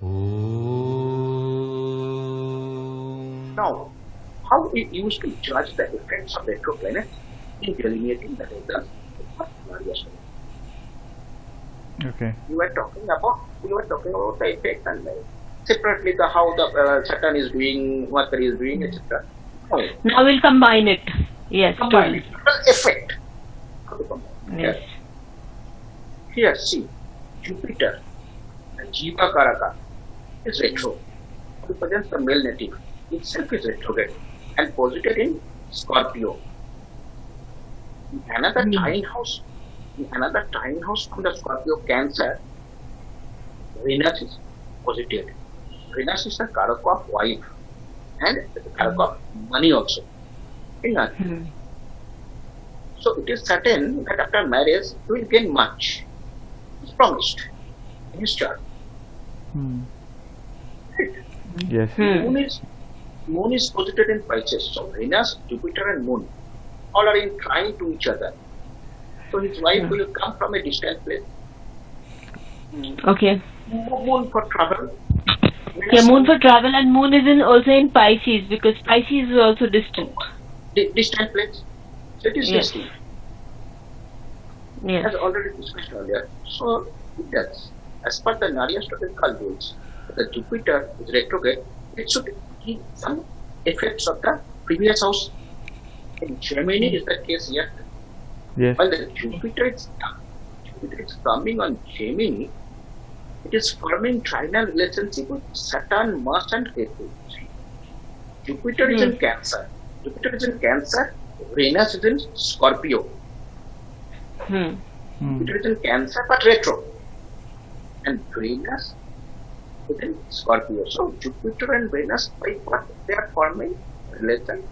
Now, how we used to judge the effects of retro planets in delineating the results of Nadi Astrology. Okay. We were talking about the effect and separately how the Saturn is doing, Mercury is doing, etc. Now we'll combine it. Yes. Combine it. Effect. Yes. Here, see, Jupiter, Jiva Karaka, is retro. Represents the male native. Itself is retrograde and posited in Scorpio. In another trine house from the Scorpio Cancer, Venus is posited. Venus is the Karaka of wife and the Karaka of money also. So it is certain that after marriage you will gain much. It's promised in his chart. Right? Yes. Moon is posited in Pisces. So Venus, Jupiter and Moon all are in trine to each other. So his wife will come from a distant place. Okay. Moon for travel. Yeah, Moon for travel, and Moon is also in Pisces, because Pisces is also distant. Distant place. So it is destined. Yes. As already discussed earlier. So it does. As per the Nadi Astrological rules, the Jupiter is retrograde, it should give some effects of the previous house. In Gemini is the case here. Yes. While the Jupiter is coming on Gemini, it is forming trinal relationship with Saturn, Mars and Ketu. Jupiter is in Cancer. Venus is in Scorpio. Jupiter is in Cancer but retro. And Venus is in Scorpio. So Jupiter and Venus, by what they are forming relation?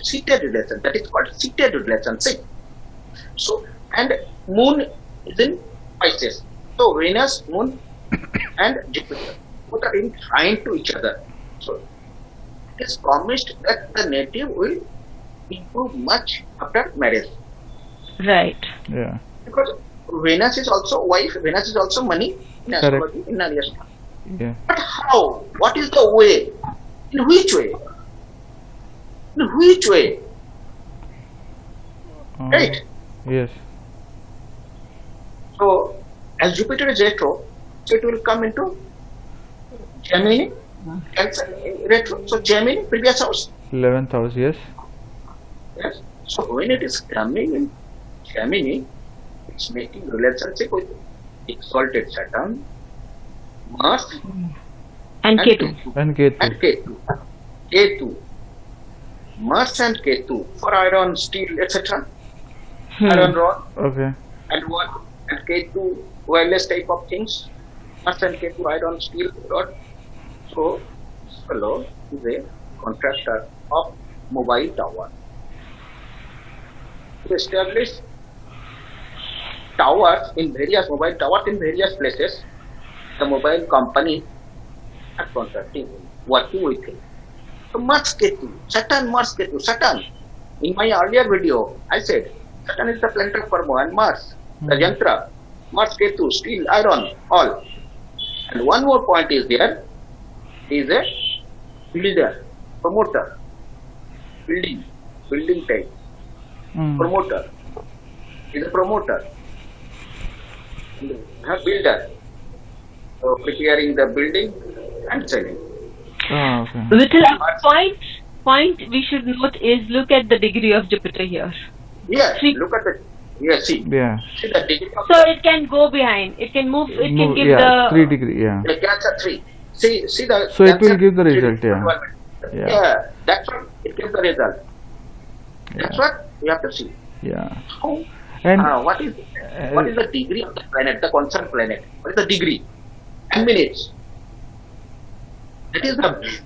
Seated relation. That is called seated relationship. So, and Moon is in Pisces. So Venus, Moon and Jupiter both are in trine to each other. So it is promised that the native will improve much after marriage. Right. Yeah. Because Venus is also wife, Venus is also money in astrology, in Nadi Astrology. Yeah. But how? What is the way? In which way? Right? Yes. So, as Jupiter is retro, so it will come into Gemini, Cancer, retro. So, Gemini, previous house. 11th house, yes. Yes. So, when it is coming in Gemini, it's making relationship with exalted Saturn, Mars, And Ketu. And Ketu. Ketu. Mars and Ketu for iron, steel, etc. Iron rod. Okay. And what? And Ketu, wireless type of things. Mars and Ketu, iron, steel, rod. So, this fellow is a contractor of mobile tower. To establish mobile towers in various places, the mobile company are contracting him, working with him. So Mars Ketu, Saturn, Mars Ketu, Saturn. In my earlier video, I said Saturn is the planet of karma and Mars, the yantra, Mars Ketu, steel, iron, all. And one more point is there, he is a builder, promoter, building type, promoter, he is a promoter, builder, so preparing the building and selling. Oh, okay. Little point we should note is, look at the degree of Jupiter here. Yes, look at the, yes, see. Yeah. See the degree of So it can go behind. It can move. It can give the 3 degree. Yeah. the Cancer 3. See the. So it will Cancer give the 3 result. Yeah. Yeah. That's what it gives the result. That's what we have to see. Yeah. How? And What is the degree of the planet, the concerned planet? What is the degree? And minutes. That is the.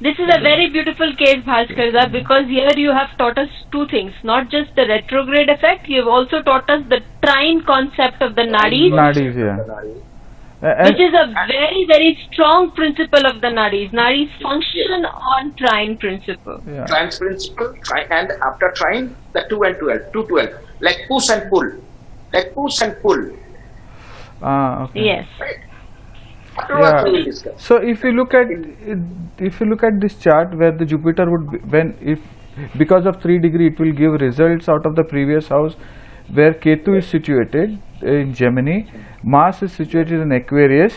This is a very beautiful case, Bhaskar, because here you have taught us two things, not just the retrograde effect, you have also taught us the trine concept of the nadis, Nadis, yeah. which is a very, very strong principle of the nadis. Nadis function on trine principle. Yeah. Trine's principle, and after trine, the 2 and 12, 2, 12, like push and pull. Okay. Yes. Right? Afterwards we will Yeah. discuss. So if you look at this chart where the Jupiter would be, when if because of 3 degree it will give results out of the previous house where Ketu is situated in Gemini, Mars is situated in Aquarius,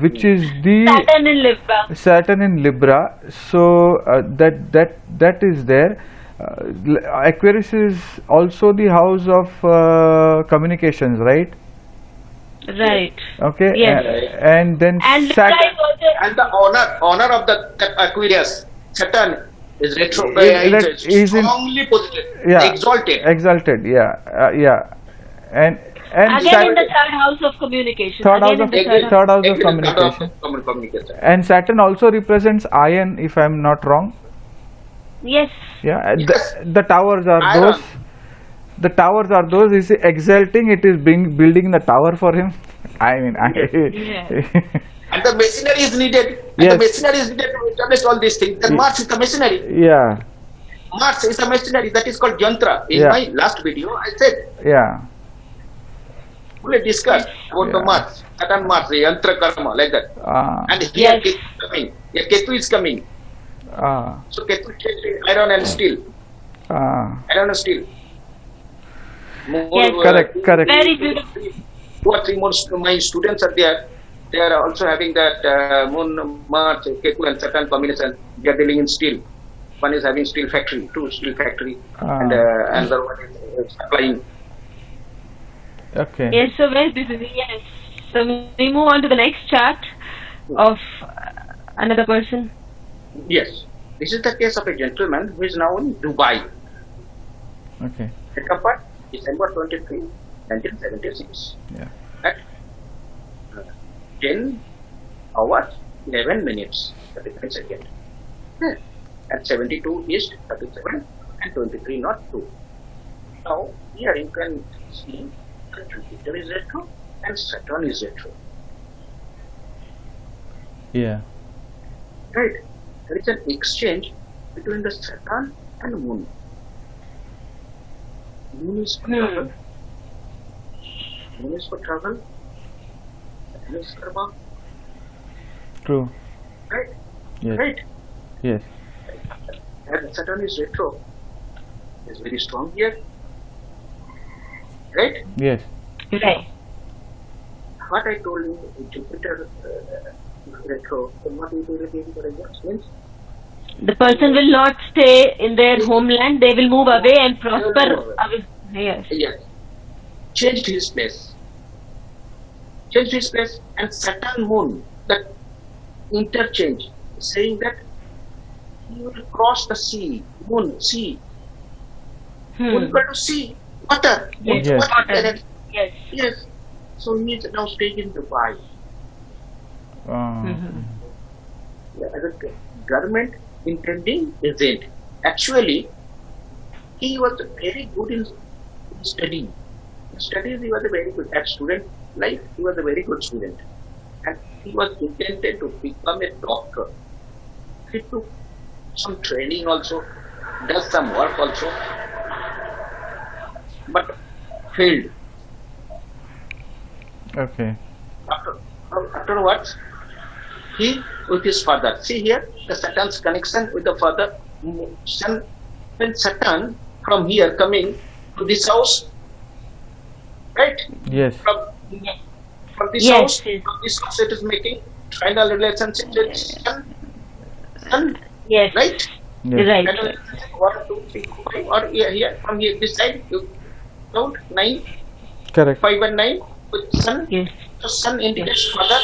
which is the Saturn in Libra. Saturn in Libra. So that is there. Aquarius is also the house of communications, right? Right. Okay. Yes. And then And Libra Saturn. is also And the honor of the Aquarius, Saturn is retro, Is in- strongly positive, Yeah. exalted. Exalted. Yeah. And again Saturn, in the third house of communication. Third Again house in of- the third third house of Again, communication. communication. And Saturn also represents iron, if I'm not wrong. Yes. Yeah. and Yes. The towers are Iron. those. The towers are those. Is exalting. It is building the tower for him. I mean, And the machinery is needed. And Yes. the machinery is needed to establish all these things. Then Mars is the machinery. yeah. Mars is a machinery. That is called yantra. In Yeah. my last video, I said Yeah. we discussed about the Yeah. Mars, Saturn Mars, the yantra karma, like that. And here Yes. Ketu is coming. Here Ketu is coming. So Ketu is iron and steel. Iron and steel. More, Yes. Correct. Very beautiful. 2 or 3 more my students are there. They are also having that Moon, Mars, Ketu and Saturn combination. They are dealing in steel. One is having steel factory, 2 steel factory, and another one is supplying. Okay. Yes, so very beautiful. Yes. So we move on to the next chart of another person. Yes, this is the case of a gentleman who is now in Dubai. Okay. Date of birth, December 23, 1976. Yeah. At 10 hours, 11 minutes, 35 seconds. At 72 east, 37 and 23 not 2. Now, here you can see that Jupiter is retro and Saturn is retro. Yeah. Right? There is an exchange between the Saturn and Moon. Moon is for travel. Moon is for travel. Saturn is karma. True. Right? Yes. Right? Yes. And Saturn is retro. Is very strong here. Right? Yes. Right. What I told you, Jupiter retro, then what will be the baby for exams means? The person will not stay in their homeland. They will move away and prosper away. Yes. Yes. Changed his place. Changed his place, and Saturn Moon, that interchange, saying that he will cross the sea, Moon, sea. Moon equal to sea, water. Moon is Yes. water. Water. Yes. Yes. So he is now staying in Dubai. As a government intending agent. Actually, he was very good in studying. In studies, he was a very good. At student life, he was a very good student. And he was intended to become a doctor. He took some training also, does some work also, but failed. Okay. Afterwards, he with his father. See here, the Saturn's connection with the father. Sun, when Saturn from here coming to this house, right? Yes. From this Yes, house, yes. from this house, it is making final relationship with Sun, Yes. right? Yes. Right. And 1, 2, 3, 4, 5, or here from here this side you count 9, Correct. 5 and 9 with Sun. Yes. So Sun indicates father.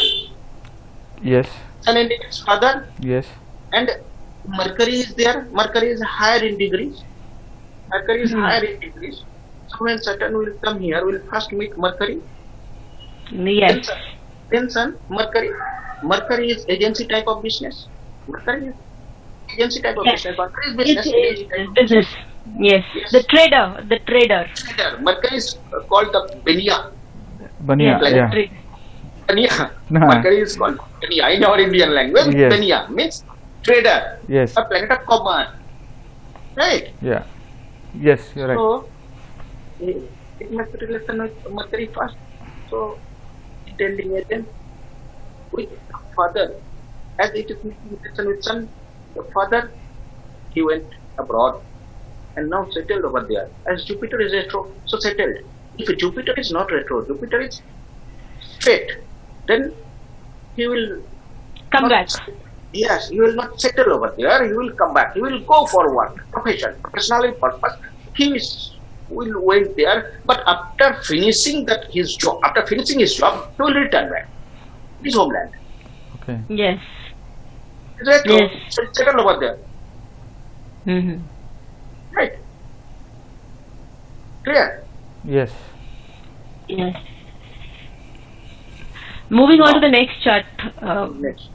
Yes. Sun indicates father. Yes. And Mercury is there. Mercury is higher in degrees. Mercury is higher in degrees. So when Saturn will come here, we'll first meet Mercury. Yes. Then Sun, Mercury. Mercury is agency type of business. Mercury is agency type of Yes. business. Mercury is It business. Agency is type of business. Yes. Yes. The trader. The trader. business. Mercury is called the Benia. Bania. Like Yeah. Trader. Benia. Nah. Mercury is called Benia in our Indian language. Yes. Benia means trader. Yes. A planet of command. Right? Yeah. Yes. You're right. So, it must be relation with Mercury first. So, intending agent with the father, as it is making relation with son, the father, he went abroad and now settled over there. As Jupiter is retro, so settled. If Jupiter is not retro, Jupiter is straight, then he will Come not back. Yes, he will not settle over there. He will come back. He will go for work, professional purpose. Will went there, but after finishing his job, he will return back to his homeland. Okay. Yes. Retro, Yes. so settle over there, Mm-hmm. right? Clear? Yes. Yes. Moving on to the next chart. Next.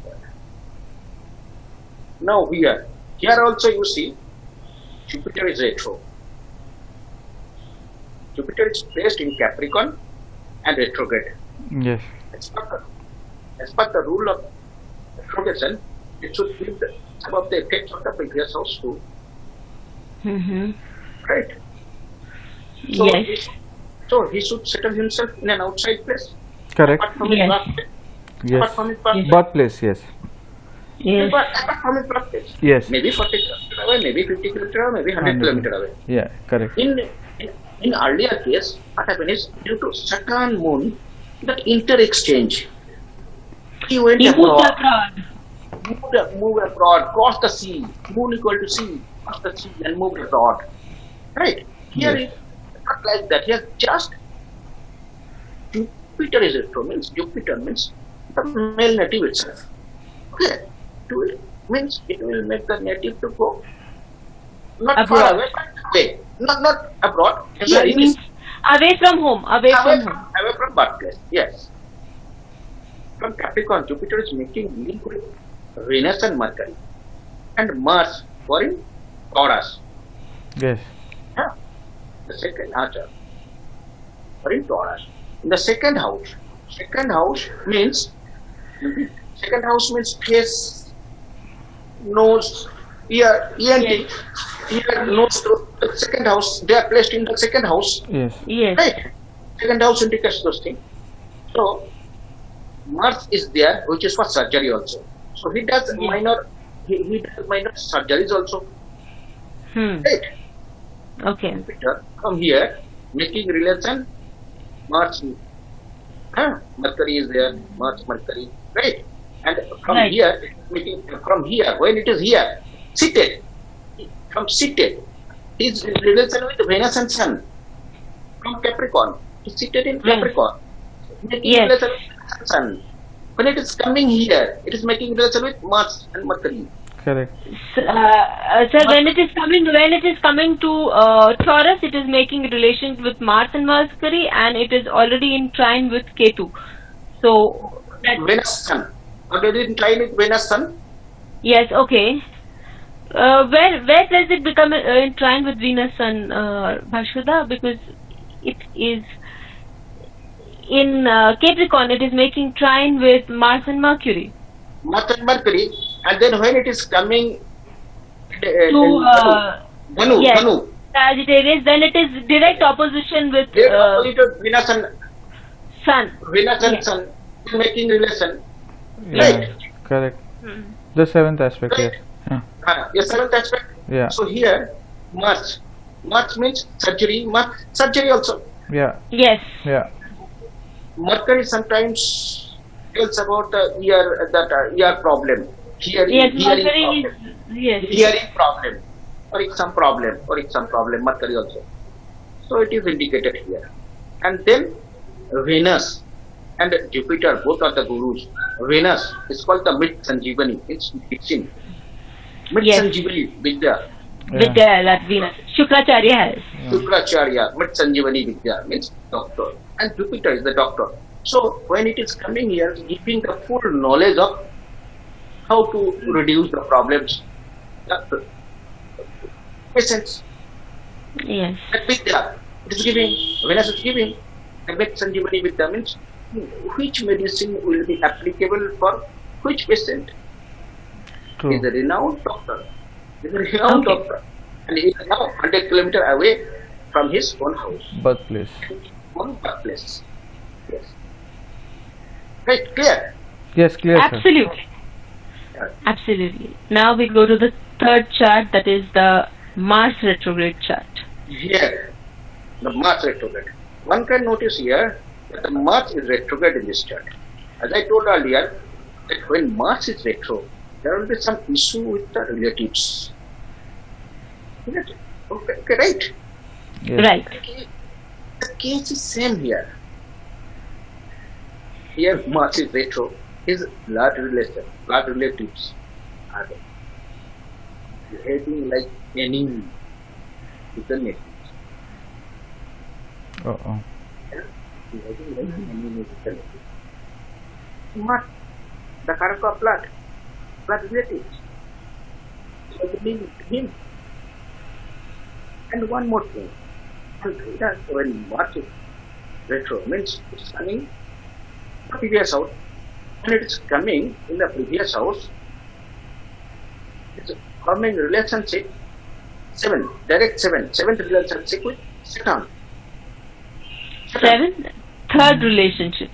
Now here also you see Jupiter is retro. Jupiter is placed in Capricorn and retrograde. Yes. As per the rule of retrogression, it should give some of the effects of the previous house too, Mm-hmm. right? Yes. So he should settle himself in an outside place. Correct. Apart from his Yes. birthplace. Yes. Apart from his birthplace. Birthplace. Yes. Yes. Apart from his birthplace. Yes. Maybe 40 kilometers away, maybe 50 kilometers away, maybe 100 kilometers away. Yeah. Correct. In earlier case, what happened is due to Saturn moon, that inter-exchange, he went He moved abroad, abroad. moved abroad, crossed the sea, moon equal to sea, crossed the sea and moved abroad. Right? Here Yes. it's not like that. Here just Jupiter is retro, means Jupiter means the male native itself. Okay. Means it will make the native to go not far Abroad. away, but away. Not abroad. Here It it means is away from home. Away from home. away from birthplace. Yes. From Capricorn, Jupiter is making link with Venus and Mercury, and Mars were in Taurus. Yes. Yeah. The second house were in Taurus. In the second house means face, nose, ear, ENT, ear, nose, throat. The second house, they are placed in the second house. Yes. Yes. Right. Second house indicates those things. So Mars is there, which is for surgery also. So he does minor surgeries also. Right. Okay. Jupiter from here making relation Mars. Mercury is there, Mars, Mercury, right? And from Right. here, when it is here, seated, his relation with Venus and Sun from Capricorn. He's seated in Right. Capricorn, making Yes. relation with Venus and Sun. When it is coming here, it is making relation with Mars and Mercury. Correct. Sir, when it is coming to Taurus, it is making relations with Mars and Mercury, and it is already in trine with Ketu. So that, Venus Sun. Already in trine with Venus Sun. yes, okay. Where does it become in trine with Venus and Bhaskar? Because it is in Capricorn. It is making trine with Mars and Mercury. Mars and Mercury, and then when it is coming To Dhanu, yes, Dhanu, Sagittarius, then it is direct opposition with they are opposite of Venus and Sun. Yes. Sun, making relation. Yeah. Right. Correct. Hmm. The seventh aspect. Right. Yes. Yes, seventh aspect. Yeah. So here, Mars means surgery. Surgery also. Yeah. Yes. Yeah. Mercury sometimes tells about the ear problem. Yes, Hearing Mercury problem. is yes. Hearing problem, or it's some problem, Mercury also. So it is indicated here. And then Venus and Jupiter, both are the gurus. Venus is called the Mid Sanjeevani, it's teaching. Mid Yes. Sanjeevani Vidya, With that Venus. Shukracharya has. Shukracharya, Mid Sanjeevani Vidya means doctor. And Jupiter is the doctor. So when it is coming here, giving the full knowledge of how to reduce the problems. Patients. Yes. That Vidya, it is giving, Venus is giving, and Mid Sanjeevani Vidya means which medicine will be applicable for which patient. True. He is a renowned doctor. He is a renowned Okay. doctor. And he is now 100 kilometers away from his own house, Birthplace. own birthplace. Yes. Right, clear? Yes, clear, sir. Absolutely. Yeah. Absolutely. Now we go to the third chart, that is the Mars retrograde chart. Here, the Mars retrograde. One can notice here that the Mars is retrograde in this chart. As I told earlier, that when Mars is retro, there will be some issue with the relatives. Isn't it? Okay, right? Yes. Right. The case is same here. Here Mars is retro, his blood relatives are behaving like enemy with the natives. Uh-oh. Behaving like enemy with the natives. Mars, the Karaka of blood relatives. So they mean him. And one more thing. When Mars is retro, means it's coming in the previous house. When it is coming in the previous house, it's forming relationship 7, direct 7th relationship with Saturn. Seven, third relationship.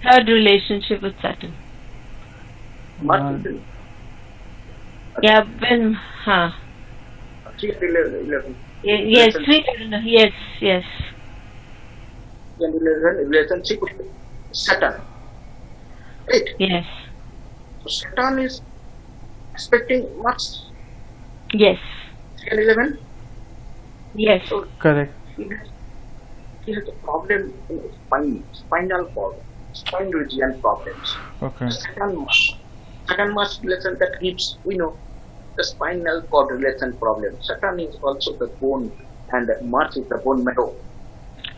Third relationship with Saturn. Mars is Yeah, when, 3 11. yes, yes. And relationship with Saturn. Right? Yes. So Saturn is expecting Mars Yes. 3 and 11. Yes. So Correct. he has a problem in his spinal cord, spine region problems. Okay. Saturn Mars relation that gives, we know, the spinal cord relation problem. Saturn is also the bone and Mars is the bone marrow.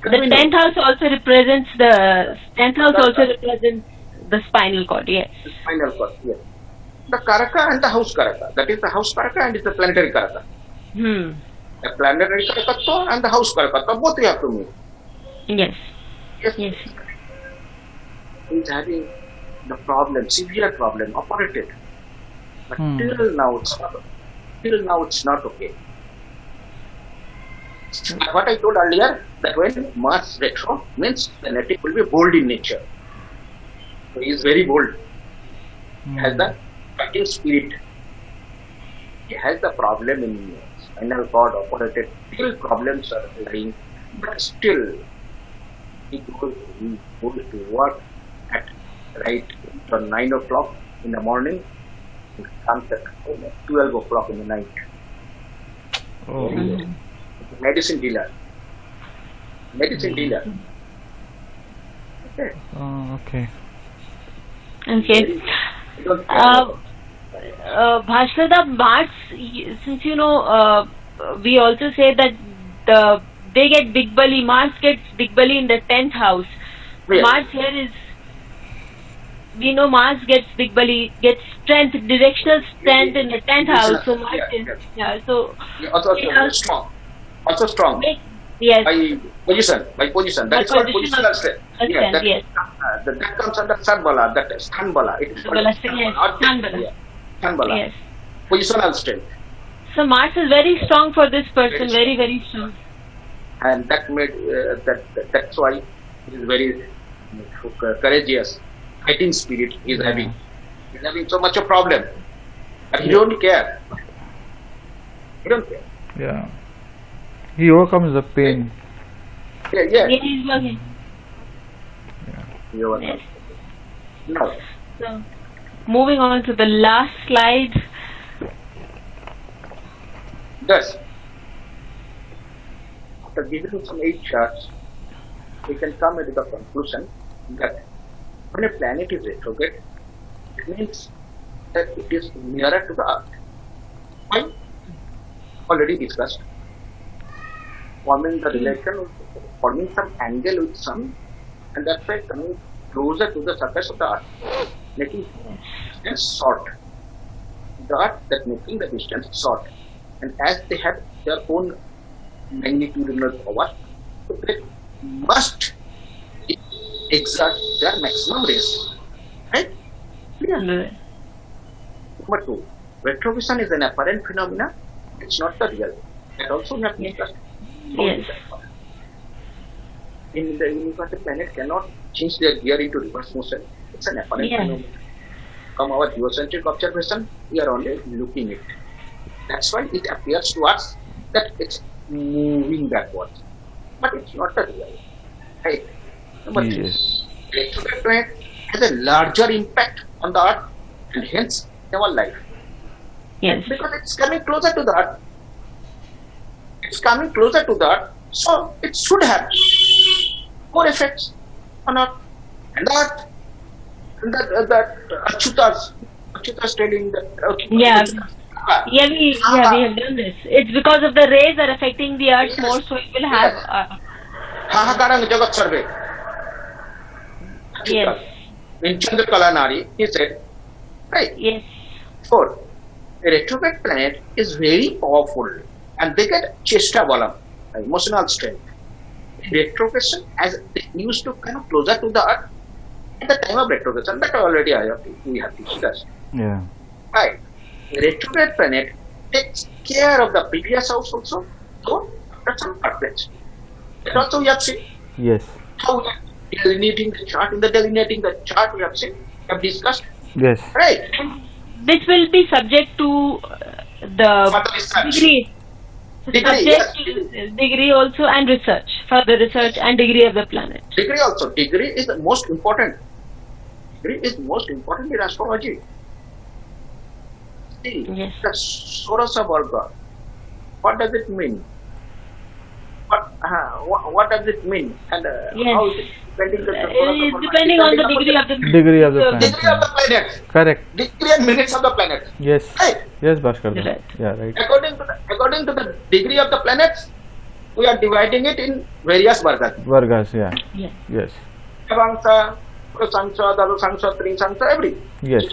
The 10th house also represents the spinal cord, yes. The spinal cord, yes. The Karaka and the house Karaka. That is the house Karaka and is the planetary Karaka. Hmm. The planetary Karakatva and the house Karakatva, both we have to meet. Yes. Yes. Yes. He is having the problem, severe problem, operated. But Hmm. till now it's not okay. What I told earlier, that when Mars retro means the native will be bold in nature. So he is very bold. He has the fighting spirit. He has the problem in spinal cord operated. Still problems are lying, but still he goes to work at right from 9 o'clock in the morning and comes at 12 o'clock in the night. Oh. Mhm. Medicine dealer. Okay. Oh, okay. Okay. You don't Bhaskar, the Mars, since we also say that they get big belly, Mars gets big belly in the 10th house. Yes. Mars here is, we know Mars gets big belly, gets strength, directional strength in the 10th house. So Mars is, so Also they are strong. Also strong. yes, By position. That By is called positional positional strength. strength, yes. That comes under Sarbala, that is Stanbala. It is called Bala, yes, Stanbala. Yeah, Stanbala. Yes. Positional strength. So Mars is very strong for this person, Very very, very strong. And that made that's why he is very courageous. Fighting spirit he is having. He is having so much a problem. But he don't care. He don't care. Yeah. He overcomes the pain. Yeah. Yeah, he's working. You are Yes. now. So, moving on to the last slide. Thus, after giving some 8 charts, we can come into the conclusion that when a planet is retrograde, it means that it is nearer to the Earth. Why? Already discussed. Forming the relation, forming some angle with Sun, and that's why coming closer to the surface of the Earth, making distance short. The Earth that making the distance short. And as they have their own magnitudinal power, so they must exert their maximum rays. Right? Mm. Number 2, retrovision is an apparent phenomena, it's not the real. That also we have discussed. Yes. In the universe, the planet cannot change their gear into reverse motion. It's an apparent Yeah. phenomenon. From our geocentric observation, we are only looking at it. That's why it appears to us that it's moving backwards. But it's not the real. Right? Number three, Yes. retrograde planet has a larger impact on the Earth and hence our life. Yes. Because it's coming closer to the Earth. It's coming closer to the Earth, so it should have more effects on Earth. And the Earth, and the Achyutas telling that. Yeah. Yeah, we have done this. It's because of the rays are affecting the earth Yes. more, so it will have. Hahakarang Jagat Sarve. Yes. In Chandrakala Nari, he said, right. Yes. Four, a retrograde planet is very powerful and they get chesta balam, emotional strength. Retrogression, as they used to come closer to the earth at the time of retrogression, that already we have discussed. Yeah. Right. Retrograde planet takes care of the previous house also, so that's some perplexed. That also we have seen Yes. how we are delineating the chart. In the delineating the chart, we have seen, we have discussed. Yes. Right. This will be subject to the Further research. degree. Subject yes. to degree also and research. Further research and degree of the planet. Degree also. Degree is the most important. Degree is most important in astrology. See, Yes. the Sorasa Varga. What does it mean? What does it mean? And Yes. how is it depending on the It's depending on the degree of the Degree of the planet. degree of the planet. Correct. Degree and minutes of the planet. Yes. Right. Yes, Bhaskar. Right. Yeah, right. According to the degree of the planets, we are dividing it in various vargas. Vargas, yeah. Yes. Yes. Navamsa, Prasamsa, Dasamsa, Trisamsa, every. Yes.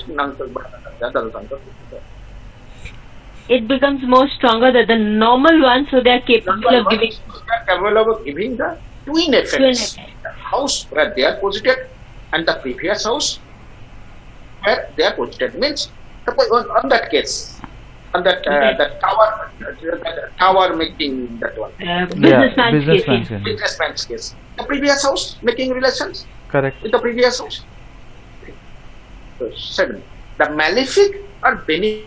It becomes more stronger than the normal one, so they are capable of giving. Capable of giving the twin effects. Twin effect. The house where they are posited and the previous house where they are posited. Means on that case, on that tower making that one. Businessman's case. Businessman's case. Businessman's case. The previous house making relations Correct. with the previous house. So, 7. The malefic or benefic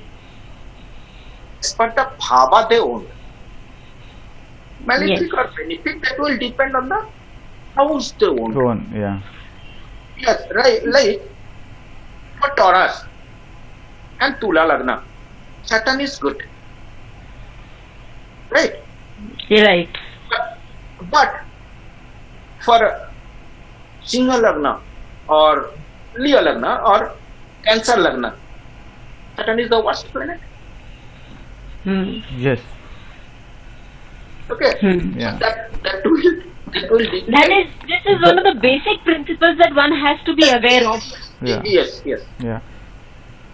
as per the bhava they own. Malefic Yes. or benefic, that will depend on the house they own. Go on, yeah. Yes, right. Like for Taurus and Tula Lagna, Saturn is good. Right? You're right. But for Singha Lagna or Leo Lagna or Cancer Lagna, Saturn is the worst planet. Yes. Okay. Yeah. That will This is one of the basic principles that one has to be aware of. Yeah. Yes. Yeah.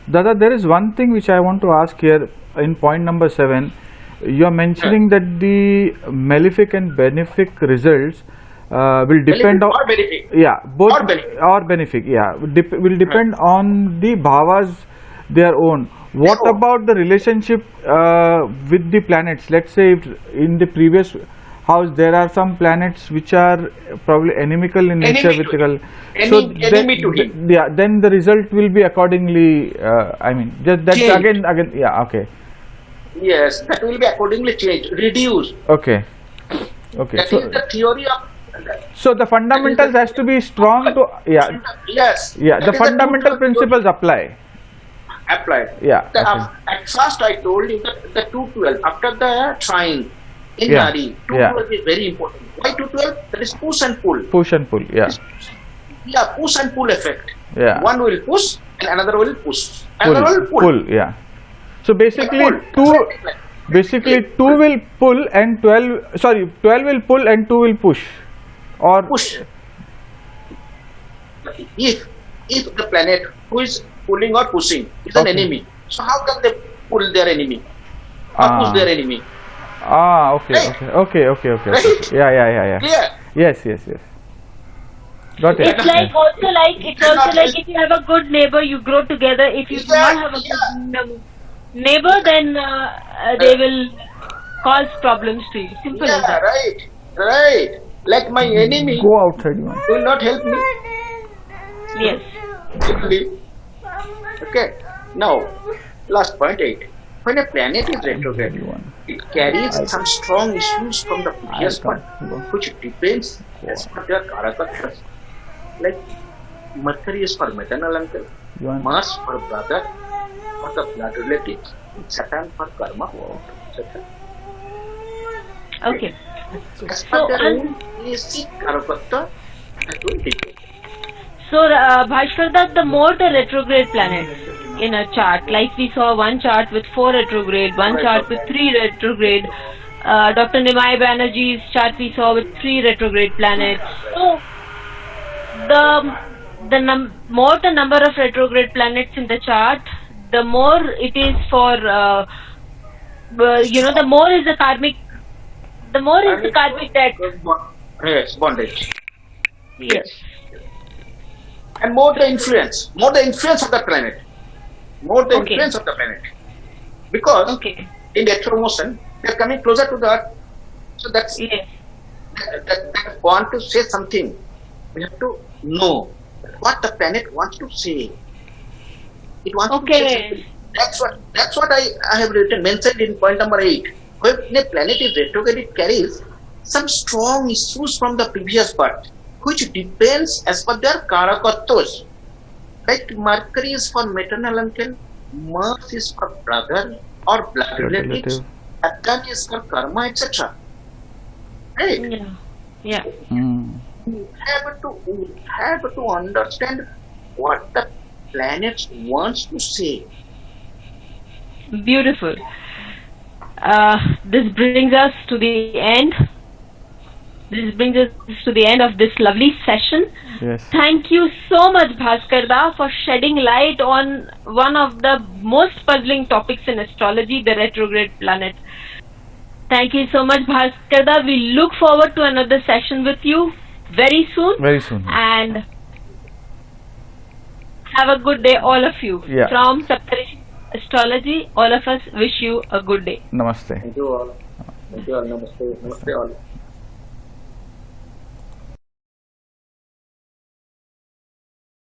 Dada, there is one thing which I want to ask here in point number 7. You are mentioning that the malefic and benefic results will depend on. Or benefic. Yeah, both Or benefic. or benefic. Yeah, will depend on the bhavas their own. What Their own. about the relationship with the planets? Let's say if in the previous house there are some planets which are probably inimical in nature Enemy with to the enemy to him. yeah, then the result will be accordingly. I mean, just that Changed. again. Yeah. Okay. Yes, that will be accordingly changed, reduced. Okay. Okay. That is the theory of. So the fundamentals has to be strong to Yes. yeah. That The is fundamental the principles apply. applied. Yeah. The, Okay. at first, I told you that the 212 after the trine in Yeah. Nadi, 212 is very important. Why 212? That is push and pull. Push and pull. Yeah. Yeah, push and pull effect. Yeah. One will push and another will push. Pull. Another will pull. Pull. Yeah. So basically, Pull. basically 2 will pull and 12. Sorry, 12 will pull and 2 will push. Or Push. If the planet who is pulling or pushing is an Okay. enemy, so how can they pull their enemy or Ah. push their enemy? Okay. Right. Okay. Right. Yeah. Clear? Yes. Got it. It's like also like if you have a good neighbor, you grow together. If you do not have a good neighbor, then they will cause problems to you. Simple as Yeah, that. right. Like my enemy Go outside, man. will not help me. Yes. Okay. Now, last point 8. When a planet is retrograde, it carries some strong issues from the previous one, which depends as per their characters. Like Mercury is for maternal uncle, Mars for brother, for the blood relatives, Saturn for karma, etc. Okay. As per their own basic character, that will depend. So, Bhaskar, the more the retrograde planets in a chart, like we saw one chart with 4 retrograde, one chart with 3 retrograde, Dr. Nimai Banerjee's chart we saw with 3 retrograde planets. So, more the number of retrograde planets in the chart, the more it is for, the more is the karmic debt. Yes, bondage. Yes. And more the influence of the planet. Influence of the planet. Because in retro motion, they are coming closer to the Earth. So that's that want to say something. We have to know what the planet wants to say. It wants to say something. That's what I have mentioned in point number 8. When a planet is retrograde, it carries some strong issues from the previous birth, which depends as per their karakatos. Like Mercury is for maternal uncle, Mars is for brother or blood relatives, Saturn is for karma, etc. Right? Yeah. We have to understand what the planet wants to say. Beautiful. This brings us to the end. This brings us to the end of this lovely session. Yes. Thank you so much, Bhaskar, for shedding light on one of the most puzzling topics in astrology, the retrograde planet. Thank you so much, Bhaskar. We look forward to another session with you very soon. Very soon. And have a good day, all of you. Yeah. From Saptarishis Astrology, all of us wish you a good day. Namaste. Thank you all. Namaste. Namaste all.